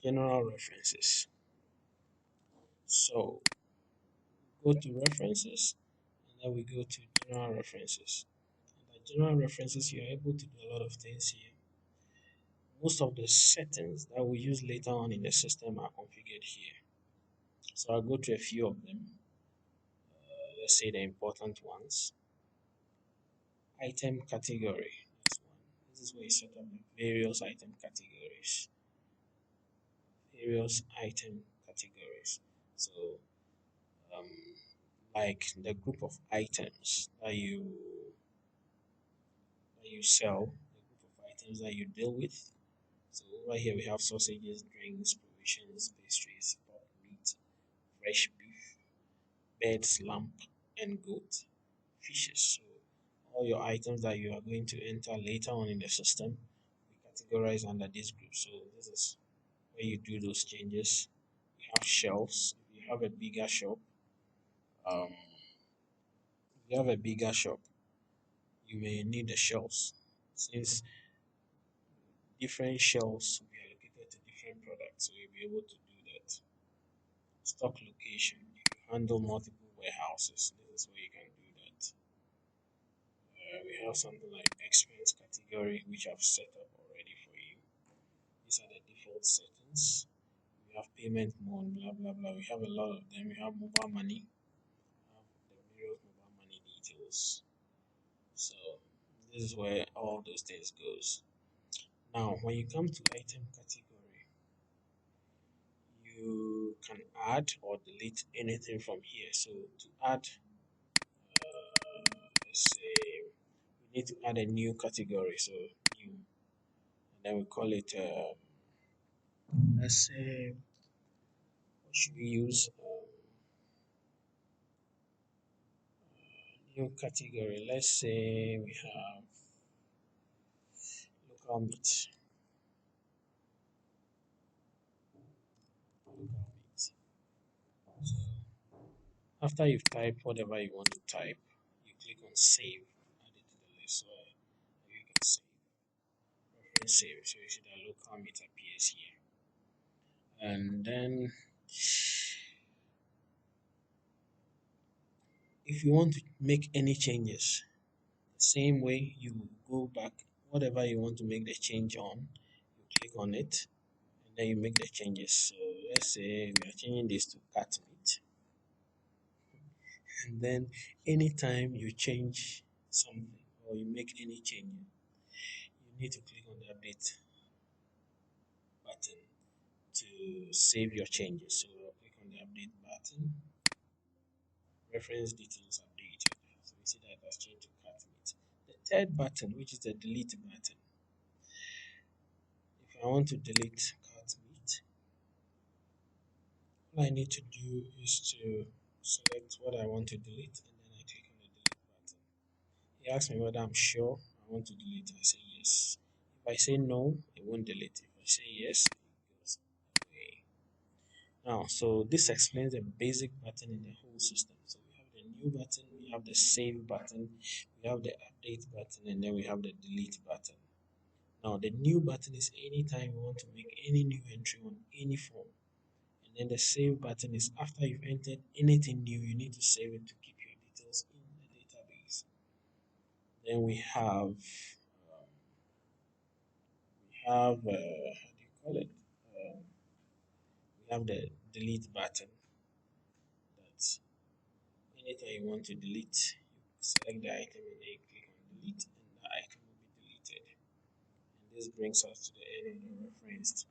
General references. So go to references and then we go to general references. And the general references, you're able to do a lot of things here. Most of the settings that we use later on in the system are configured here. So I'll go to a few of them. Let's say the important ones. Item category. That's one. This is where you set up the various item categories. Various item categories. So, um, like the group of items that you sell, the group of items that you deal with. So over here we have sausages, drinks, provisions, pastries, pork, meat, fresh beef, birds, lamb, and goat, fishes. So all your items that you are going to enter later on in the system, we categorize under this group. So this is where you do those changes. You have shelves. If you have a bigger shop, um, if you have a bigger shop, you may need the shelves since different shelves will be allocated to different products. So you'll be able to do that. Stock location. If you handle multiple warehouses, this is where you can do that. We have something like expense category, which I've set up already for you. These are the default settings. We have payment mode, blah blah blah. We have a lot of them. We have mobile money. We have the various mobile money details. So this is where all those things goes. Now, when you come to item category, you can add or delete anything from here. So to add, let's say we need to add a new category. So new, and then we call it. Let's say what should we use? New category. Let's say we have local meat. Local meat. So after you've typed whatever you want to type, you click on save, add it to the list. So you can save, reference save. So you see that local meat appears here. And then if you want to make any changes, the same way you go back, whatever you want to make the change on, you click on it and then you make the changes. So let's say we are changing this to cat meat. And then anytime you change something or you make any change, you need to click on the update button to save your changes. So I'll click on the update button, reference details updated. So you see that it has changed to cat meat. The third button, which is the delete button, if I want to delete cat meat, all I need to do is to select what I want to delete and then I click on the delete button. He asks me whether I'm sure I want to delete. I say yes. If I say no, it won't delete. If I say yes, it goes away. Now, so this explains the basic button in the whole system. So we have the new button, we have the save button, we have the update button, and then we have the delete button. Now, the new button is anytime you want to make any new entry on any form. And then the save button is after you've entered anything new, you need to save it to keep your details in the database. Then how do you call it? Um, we have the delete button. That's anytime you want to delete, you select the item and then you click on delete, and the item will be deleted. And this brings us to the end of the reference.